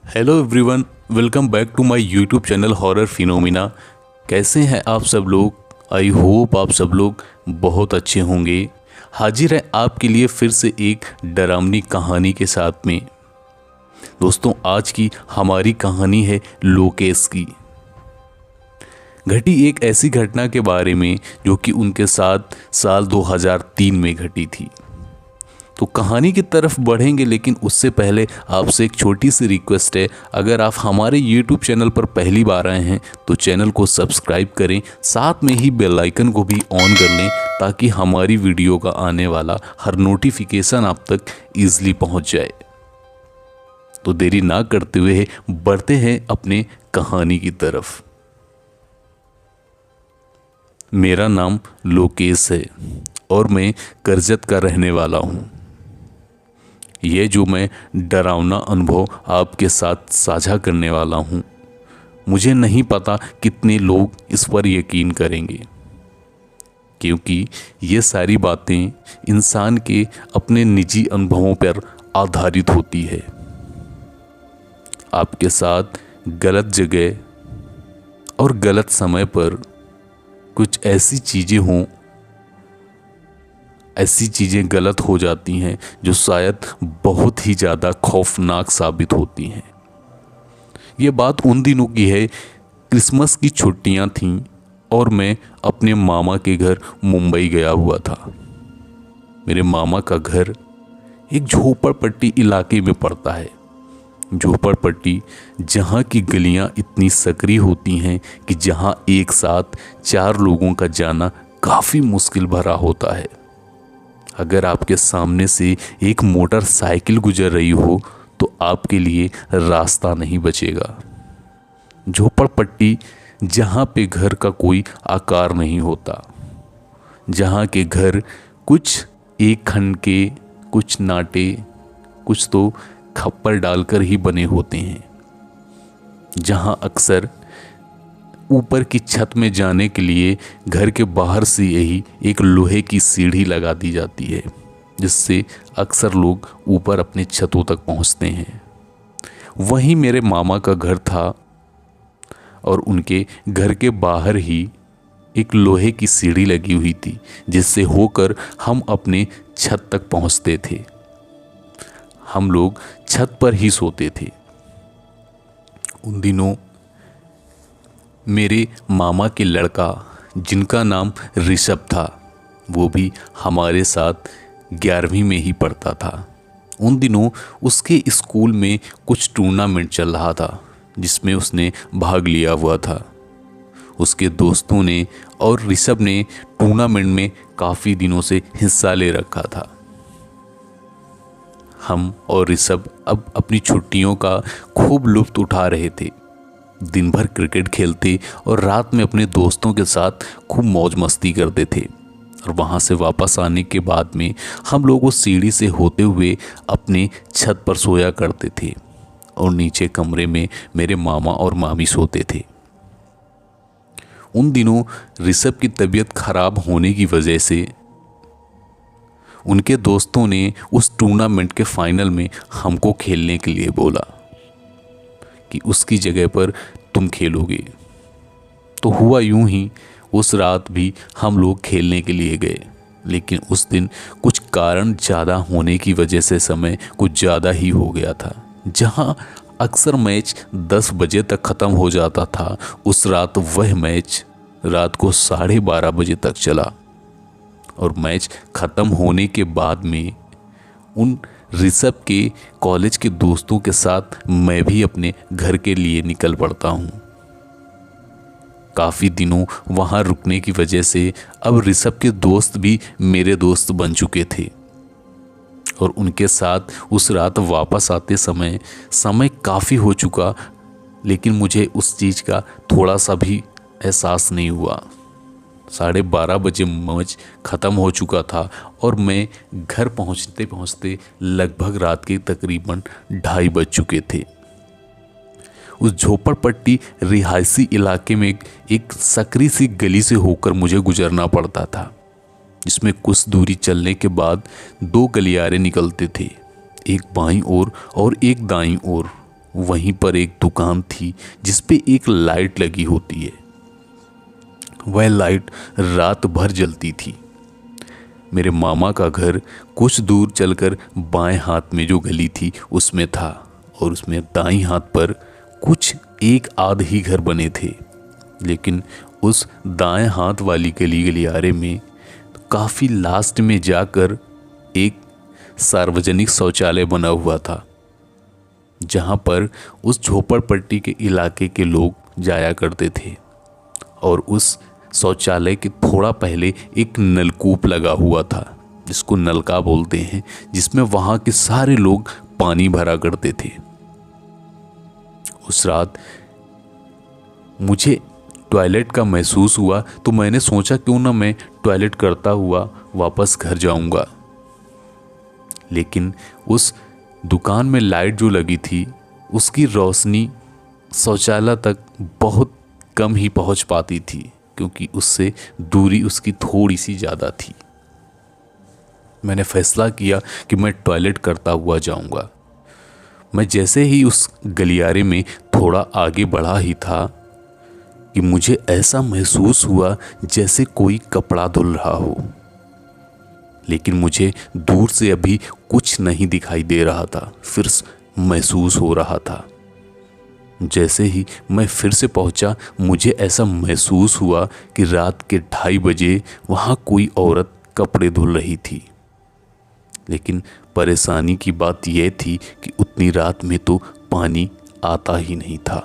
Hello everyone, welcome back to my YouTube channel horror phenomena. कैसे हैं आप सब लोग? आई होप आप सब लोग बहुत अच्छे होंगे। हाजिर है आपके लिए फिर से एक डरावनी कहानी के साथ में। दोस्तों, आज की हमारी कहानी है लोकेश की। घटी एक ऐसी घटना के बारे में जो कि उनके साथ साल 2003 में घटी थी। तो कहानी की तरफ बढ़ेंगे, लेकिन उससे पहले आपसे एक छोटी सी रिक्वेस्ट है। अगर आप हमारे YouTube चैनल पर पहली बार आए हैं तो चैनल को सब्सक्राइब करें, साथ में ही बेल आइकन को भी ऑन कर लें ताकि हमारी वीडियो का आने वाला हर नोटिफिकेशन आप तक ईजिली पहुंच जाए। तो देरी ना करते हुए बढ़ते हैं अपने कहानी की तरफ। मेरा नाम लोकेश है और मैं करजत का रहने वाला हूँ। ये जो मैं डरावना अनुभव आपके साथ साझा करने वाला हूँ, मुझे नहीं पता कितने लोग इस पर यकीन करेंगे, क्योंकि ये सारी बातें इंसान के अपने निजी अनुभवों पर आधारित होती है। आपके साथ गलत जगह और गलत समय पर कुछ ऐसी चीज़ें हों, ऐसी चीज़ें गलत हो जाती हैं जो शायद बहुत ही ज़्यादा खौफनाक साबित होती हैं। ये बात उन दिनों की है, क्रिसमस की छुट्टियां थीं और मैं अपने मामा के घर मुंबई गया हुआ था। मेरे मामा का घर एक झोपड़पट्टी इलाके में पड़ता है। झोपड़पट्टी जहाँ की गलियाँ इतनी सकरी होती हैं कि जहाँ एक साथ 4 लोगों का जाना काफ़ी मुश्किल भरा होता है। अगर आपके सामने से एक मोटरसाइकिल गुजर रही हो तो आपके लिए रास्ता नहीं बचेगा। झोपड़पट्टी जहाँ पे घर का कोई आकार नहीं होता, जहाँ के घर कुछ एक खंड के, कुछ नाटे, कुछ तो खप्पर डालकर ही बने होते हैं, जहाँ अक्सर ऊपर की छत में जाने के लिए घर के बाहर से यही एक लोहे की सीढ़ी लगा दी जाती है, जिससे अक्सर लोग ऊपर अपनी छतों तक पहुंचते हैं। वहीं मेरे मामा का घर था और उनके घर के बाहर ही एक लोहे की सीढ़ी लगी हुई थी, जिससे होकर हम अपने छत तक पहुंचते थे। हम लोग छत पर ही सोते थे। उन दिनों मेरे मामा के लड़का, जिनका नाम ऋषभ था, वो भी हमारे साथ 11वीं में ही पढ़ता था। उन दिनों उसके स्कूल में कुछ टूर्नामेंट चल रहा था जिसमें उसने भाग लिया हुआ था। उसके दोस्तों ने और ऋषभ ने टूर्नामेंट में काफ़ी दिनों से हिस्सा ले रखा था। हम और ऋषभ अब अपनी छुट्टियों का खूब लुत्फ़ उठा रहे थे। दिन भर क्रिकेट खेलते और रात में अपने दोस्तों के साथ खूब मौज मस्ती करते थे। और वहाँ से वापस आने के बाद में हम लोग उस सीढ़ी से होते हुए अपने छत पर सोया करते थे और नीचे कमरे में मेरे मामा और मामी सोते थे। उन दिनों ऋषभ की तबीयत खराब होने की वजह से उनके दोस्तों ने उस टूर्नामेंट के फाइनल में हमको खेलने के लिए बोला कि उसकी जगह पर तुम खेलोगे। तो हुआ यूं ही, उस रात भी हम लोग खेलने के लिए गए, लेकिन उस दिन कुछ कारण ज़्यादा होने की वजह से समय कुछ ज़्यादा ही हो गया था। जहां अक्सर मैच 10 बजे तक ख़त्म हो जाता था, उस रात वह मैच रात को 12:30 बजे तक चला। और मैच ख़त्म होने के बाद में उन ऋषभ के कॉलेज के दोस्तों के साथ मैं भी अपने घर के लिए निकल पड़ता हूँ। काफ़ी दिनों वहाँ रुकने की वजह से अब ऋषभ के दोस्त भी मेरे दोस्त बन चुके थे और उनके साथ उस रात वापस आते समय काफ़ी हो चुका, लेकिन मुझे उस चीज़ का थोड़ा सा भी एहसास नहीं हुआ। 12:30 बजे मैच ख़त्म हो चुका था और मैं घर पहुंचते पहुंचते लगभग रात के तकरीबन 2:30 बज चुके थे। उस झोपड़पट्टी रिहायशी इलाके में एक सकरी सी गली से होकर मुझे गुजरना पड़ता था, जिसमें कुछ दूरी चलने के बाद 2 गलियारे निकलते थे, एक बाईं ओर और एक दाईं ओर। वहीं पर एक दुकान थी जिस पे एक लाइट लगी होती है। वह लाइट रात भर जलती थी। मेरे मामा का घर कुछ दूर चलकर बाएं हाथ में जो गली थी उसमें था, और उसमें दाईं हाथ पर कुछ एक आध ही घर बने थे। लेकिन उस दाएं हाथ वाली गलियारे में काफ़ी लास्ट में जाकर एक सार्वजनिक शौचालय बना हुआ था, जहाँ पर उस झोपड़पट्टी के इलाके के लोग जाया करते थे। और उस शौचालय के थोड़ा पहले एक नलकूप लगा हुआ था, जिसको नलका बोलते हैं, जिसमें वहाँ के सारे लोग पानी भरा करते थे। उस रात मुझे टॉयलेट का महसूस हुआ, तो मैंने सोचा क्यों ना मैं टॉयलेट करता हुआ वापस घर जाऊंगा। लेकिन उस दुकान में लाइट जो लगी थी उसकी रोशनी शौचालय तक बहुत कम ही पहुंच पाती थी, क्योंकि उससे दूरी उसकी थोड़ी सी ज़्यादा थी। मैंने फैसला किया कि मैं टॉयलेट करता हुआ जाऊंगा। मैं जैसे ही उस गलियारे में थोड़ा आगे बढ़ा ही था कि मुझे ऐसा महसूस हुआ जैसे कोई कपड़ा धुल रहा हो, लेकिन मुझे दूर से अभी कुछ नहीं दिखाई दे रहा था, फिर महसूस हो रहा था। जैसे ही मैं फिर से पहुंचा, मुझे ऐसा महसूस हुआ कि रात के 2:30 बजे वहाँ कोई औरत कपड़े धुल रही थी। लेकिन परेशानी की बात यह थी कि उतनी रात में तो पानी आता ही नहीं था।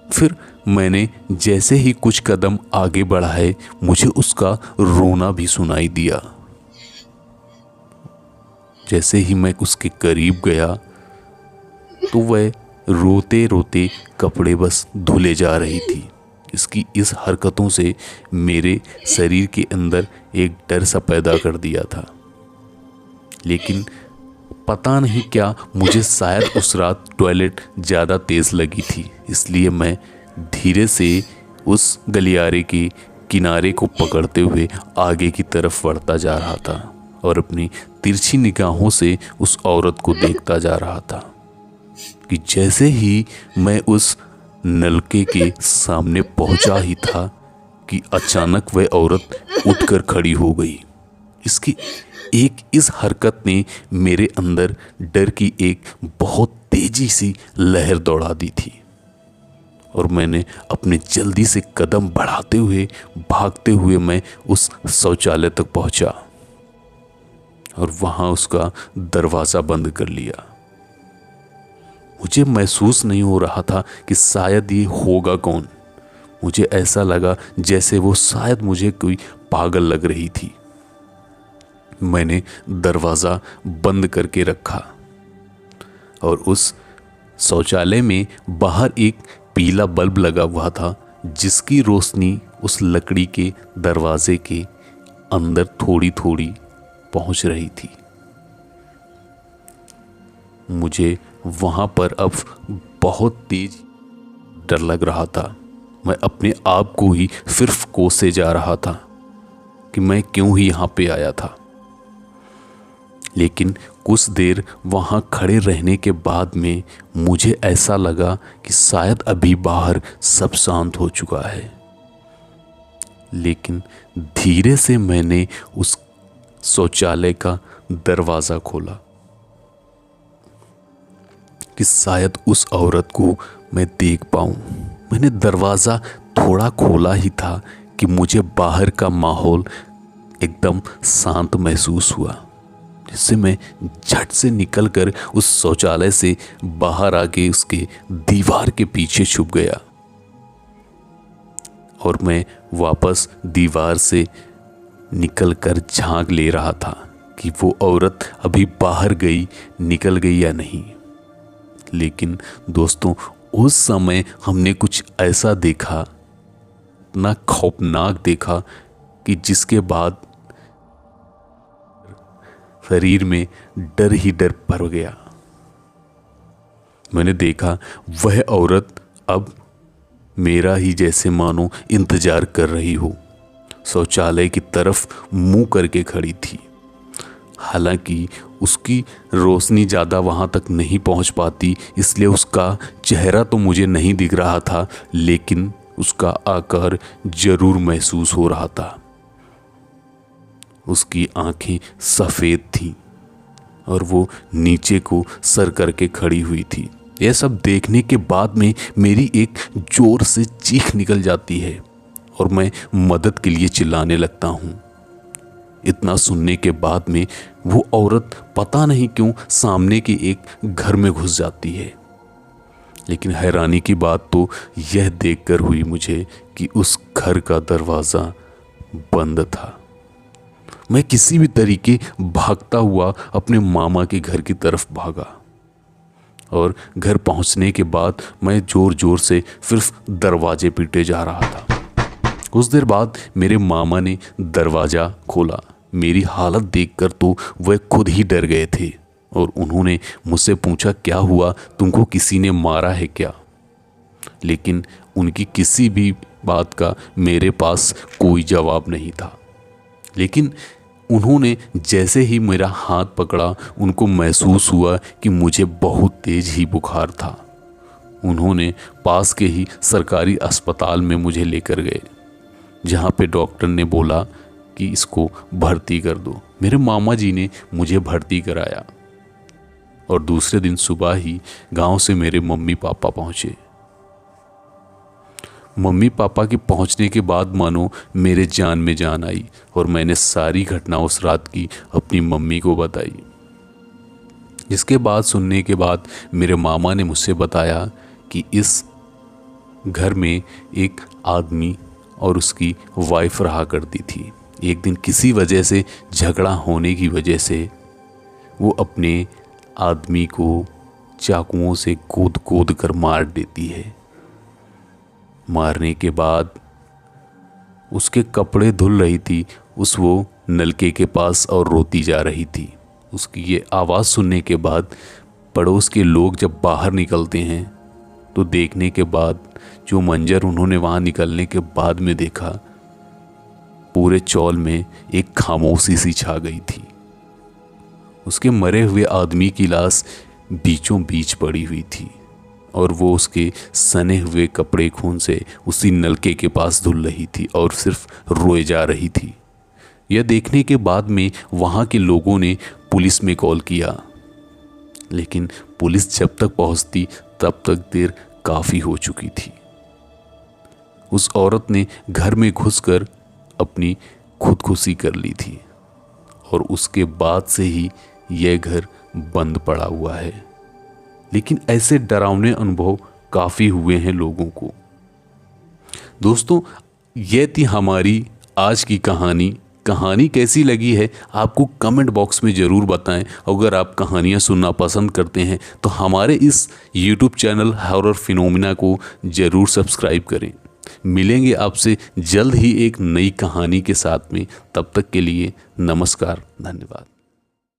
फिर मैंने जैसे ही कुछ कदम आगे बढ़ाए, मुझे उसका रोना भी सुनाई दिया। जैसे ही मैं उसके करीब गया तो वह रोते रोते कपड़े बस धुले जा रही थी। इसकी इस हरकतों से मेरे शरीर के अंदर एक डर सा पैदा कर दिया था। लेकिन पता नहीं क्या, मुझे शायद उस रात टॉयलेट ज़्यादा तेज़ लगी थी, इसलिए मैं धीरे से उस गलियारे के किनारे को पकड़ते हुए आगे की तरफ बढ़ता जा रहा था और अपनी तिरछी निगाहों से उस औरत को देखता जा रहा था कि जैसे ही मैं उस नलके के सामने पहुंचा ही था कि अचानक वह औरत उठकर खड़ी हो गई। इसकी इस हरकत ने मेरे अंदर डर की एक बहुत तेजी सी लहर दौड़ा दी थी, और मैंने अपने जल्दी से कदम बढ़ाते हुए भागते हुए मैं उस शौचालय तक पहुंचा और वहां उसका दरवाज़ा बंद कर लिया। मुझे महसूस नहीं हो रहा था कि शायद ये होगा कौन। मुझे ऐसा लगा जैसे वो शायद मुझे कोई पागल लग रही थी। मैंने दरवाज़ा बंद करके रखा और उस शौचालय में बाहर एक पीला बल्ब लगा हुआ था, जिसकी रोशनी उस लकड़ी के दरवाजे के अंदर थोड़ी थोड़ी पहुंच रही थी। मुझे वहां पर अब बहुत तेज डर लग रहा था। मैं अपने आप को ही फिर कोसे जा रहा था कि मैं क्यों ही यहाँ पे आया था। लेकिन कुछ देर वहाँ खड़े रहने के बाद में मुझे ऐसा लगा कि शायद अभी बाहर सब शांत हो चुका है। लेकिन धीरे से मैंने उस शौचालय का दरवाज़ा खोला कि शायद उस औरत को मैं देख पाऊँ। मैंने दरवाज़ा थोड़ा खोला ही था कि मुझे बाहर का माहौल एकदम शांत महसूस हुआ, जिससे मैं झट से निकलकर उस शौचालय से बाहर आके उसके दीवार के पीछे छुप गया और मैं वापस दीवार से निकलकर झांक ले रहा था कि वो औरत अभी बाहर गई, निकल गई या नहीं। लेकिन दोस्तों, उस समय हमने कुछ ऐसा देखा, इतना खौफनाक देखा कि जिसके बाद शरीर में डर ही डर भर गया। मैंने देखा वह औरत अब मेरा ही जैसे मानो इंतजार कर रही हो, शौचालय की तरफ मुंह करके खड़ी थी। हालांकि उसकी रोशनी ज़्यादा वहाँ तक नहीं पहुँच पाती, इसलिए उसका चेहरा तो मुझे नहीं दिख रहा था, लेकिन उसका आकार जरूर महसूस हो रहा था। उसकी आंखें सफ़ेद थीं और वो नीचे को सर करके खड़ी हुई थी। यह सब देखने के बाद में मेरी एक जोर से चीख निकल जाती है और मैं मदद के लिए चिल्लाने लगता हूँ। इतना सुनने के बाद में वो औरत पता नहीं क्यों सामने के एक घर में घुस जाती है। लेकिन हैरानी की बात तो यह देखकर हुई मुझे कि उस घर का दरवाज़ा बंद था। मैं किसी भी तरीके भागता हुआ अपने मामा के घर की तरफ भागा और घर पहुंचने के बाद मैं ज़ोर ज़ोर से सिर्फ दरवाजे पीटे जा रहा था। कुछ देर बाद मेरे मामा ने दरवाज़ा खोला। मेरी हालत देखकर तो वह खुद ही डर गए थे और उन्होंने मुझसे पूछा, क्या हुआ, तुमको किसी ने मारा है क्या? लेकिन उनकी किसी भी बात का मेरे पास कोई जवाब नहीं था। लेकिन उन्होंने जैसे ही मेरा हाथ पकड़ा, उनको महसूस हुआ कि मुझे बहुत तेज ही बुखार था। उन्होंने पास के ही सरकारी अस्पताल में मुझे लेकर गए, जहाँ पे डॉक्टर ने बोला कि इसको भर्ती कर दो। मेरे मामा जी ने मुझे भर्ती कराया और दूसरे दिन सुबह ही गांव से मेरे मम्मी पापा पहुँचे। मम्मी पापा के पहुंचने के बाद मानो मेरे जान में जान आई और मैंने सारी घटना उस रात की अपनी मम्मी को बताई। जिसके बाद सुनने के बाद मेरे मामा ने मुझसे बताया कि इस घर में एक आदमी और उसकी वाइफ रहा करती थी। एक दिन किसी वजह से झगड़ा होने की वजह से वो अपने आदमी को चाकुओं से कूद कूद कर मार देती है। मारने के बाद उसके कपड़े धुल रही थी, वो नलके के पास और रोती जा रही थी। उसकी ये आवाज़ सुनने के बाद पड़ोस के लोग जब बाहर निकलते हैं तो देखने के बाद जो मंजर उन्होंने वहाँ निकलने के बाद में देखा, पूरे चौल में एक खामोशी सी छा गई थी। उसके मरे हुए आदमी की लाश बीचों बीच पड़ी हुई थी और वो उसके सने हुए कपड़े खून से उसी नलके के पास धुल रही थी और सिर्फ रोए जा रही थी। यह देखने के बाद में वहाँ के लोगों ने पुलिस में कॉल किया, लेकिन पुलिस जब तक पहुँचती तब तक देर काफ़ी हो चुकी थी। उस औरत ने घर में घुसकर अपनी खुदकुशी कर ली थी और उसके बाद से ही यह घर बंद पड़ा हुआ है। लेकिन ऐसे डरावने अनुभव काफ़ी हुए हैं लोगों को। दोस्तों, यह थी हमारी आज की कहानी। कहानी कैसी लगी है आपको कमेंट बॉक्स में ज़रूर बताएं। अगर आप कहानियाँ सुनना पसंद करते हैं तो हमारे इस YouTube चैनल हॉरर फिनोमिना को ज़रूर सब्सक्राइब करें। मिलेंगे आपसे जल्द ही एक नई कहानी के साथ में। तब तक के लिए नमस्कार, धन्यवाद।